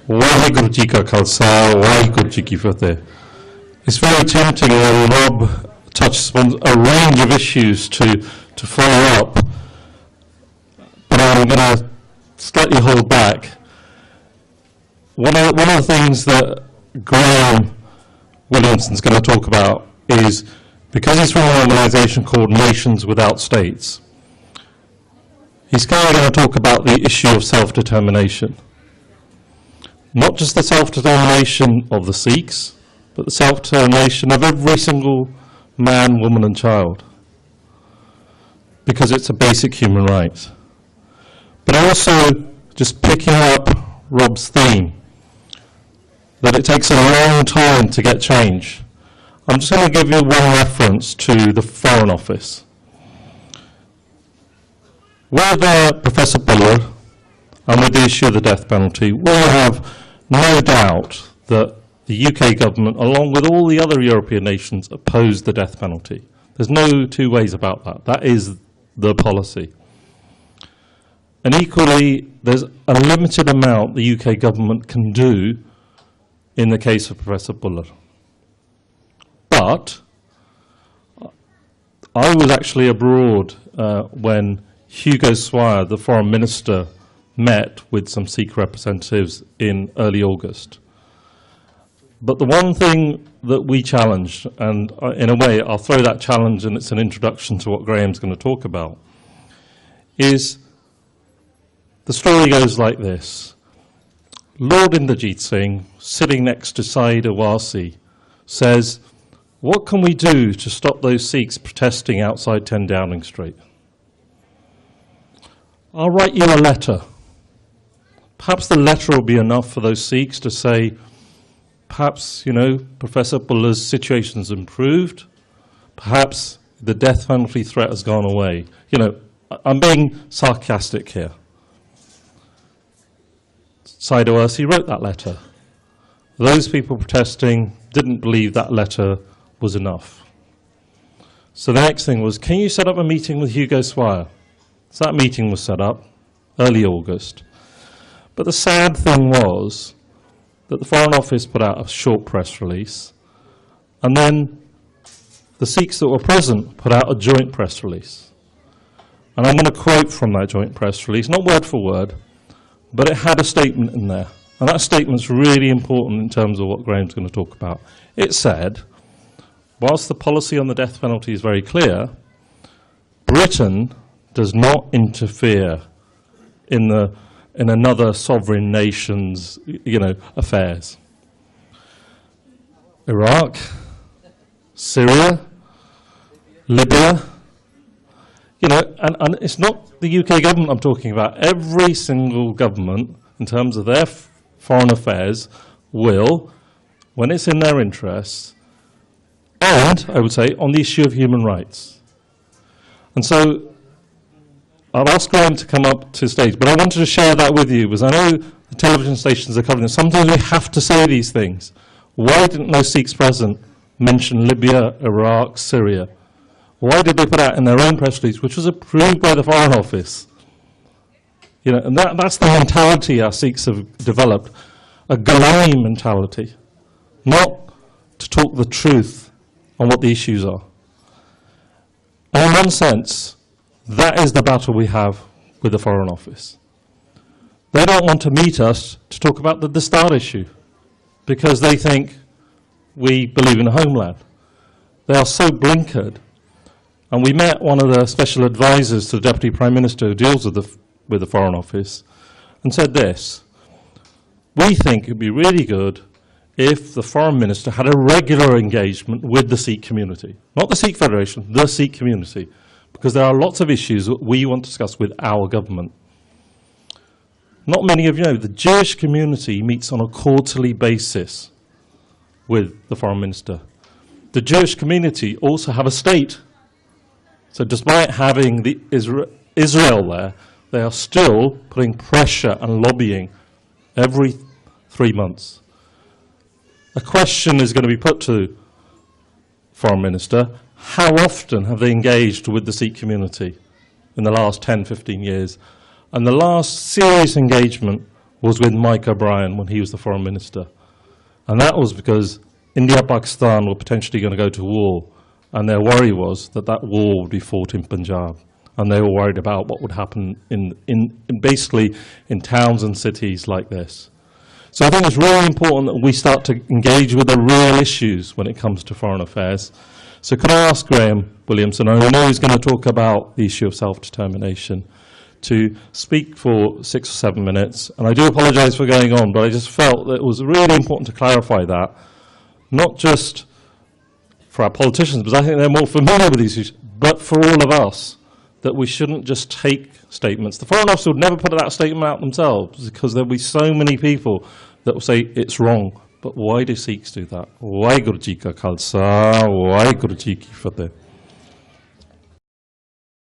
Waheguru Ji Ka Khalsa, Waheguru Ji Ki Fateh. It's very tempting when Rob touches on a range of issues to follow up, but I'm going to slightly hold back. One of the things that Graham Williamson's going to talk about is, because he's from an organisation called Nations Without States, he's kind of going to talk about the issue of self-determination. Not just the self-determination of the Sikhs, but the self-determination of every single man, woman and child, because it's a basic human right. But also, just picking up Rob's theme, that it takes a long time to get change. I'm just going to give you one reference to the Foreign Office. With Professor Buller, and with the issue of the death penalty, we'll have no doubt that the UK government, along with all the other European nations, oppose the death penalty. There's no two ways about that. That is the policy. And equally, there's a limited amount the UK government can do in the case of Professor Buller. But I was actually abroad when Hugo Swire, the foreign minister, met with some Sikh representatives in early August. But the one thing that we challenged, and in a way I'll throw that challenge and it's an introduction to what Graham's going to talk about, is the story goes like this. Lord Inderjit Singh, sitting next to Saeed Awasi, says, what can we do to stop those Sikhs protesting outside 10 Downing Street? I'll write you a letter. Perhaps the letter will be enough for those Sikhs to say, perhaps, Professor Buller's situation's improved. Perhaps the death penalty threat has gone away. I'm being sarcastic here. Saeed Awasi wrote that letter. Those people protesting didn't believe that letter was enough. So the next thing was, can you set up a meeting with Hugo Swire? So that meeting was set up, early August. But the sad thing was that the Foreign Office put out a short press release, and then the Sikhs that were present put out a joint press release. And I'm going to quote from that joint press release, not word for word, but it had a statement in there. And that statement's really important in terms of what Graham's going to talk about. It said, whilst the policy on the death penalty is very clear, Britain does not interfere in another sovereign nation's, affairs. Iraq, Syria, Libya, and it's not the UK government I'm talking about. Every single government, in terms of their foreign affairs, will, when it's in their interests, and, I would say, on the issue of human rights. And so, I'll ask Graham to come up to stage, but I wanted to share that with you, because I know the television stations are covering it. Sometimes we have to say these things. Why didn't those Sikhs present mention Libya, Iraq, Syria? Why did they put out in their own press release, which was approved by the Foreign Office? And that's the mentality our Sikhs have developed, a Galani mentality, not to talk the truth on what the issues are. And in one sense, that is the battle we have with the Foreign Office. They don't want to meet us to talk about the Dastar issue because they think we believe in a homeland. They are so blinkered. And we met one of the special advisors to the Deputy Prime Minister who deals with the Foreign Office and said this: we think it would be really good if the Foreign Minister had a regular engagement with the Sikh community. Not the Sikh Federation, the Sikh community. Because there are lots of issues that we want to discuss with our government. Not many of you know, the Jewish community meets on a quarterly basis with the Foreign Minister. The Jewish community also have a state. So despite having the Israel there, they are still putting pressure and lobbying every 3 months. A question is going to be put to Foreign Minister: how often have they engaged with the Sikh community in the last 10, 15 years? And the last serious engagement was with Mike O'Brien when he was the foreign minister. And that was because India and Pakistan were potentially going to go to war, and their worry was that that war would be fought in Punjab. And they were worried about what would happen basically in towns and cities like this. So I think it's really important that we start to engage with the real issues when it comes to foreign affairs. So could I ask Graham Williamson, I know he's going to talk about the issue of self-determination, to speak for 6 or 7 minutes. And I do apologise for going on, but I just felt that it was really important to clarify that, not just for our politicians, because I think they're more familiar with these issues, but for all of us, that we shouldn't just take statements. The Foreign Office would never put that statement out themselves, because there'll be so many people that will say it's wrong. But why do Sikhs do that? Waheguru Ji Ka Khalsa, Waheguru Ji Ki Fateh.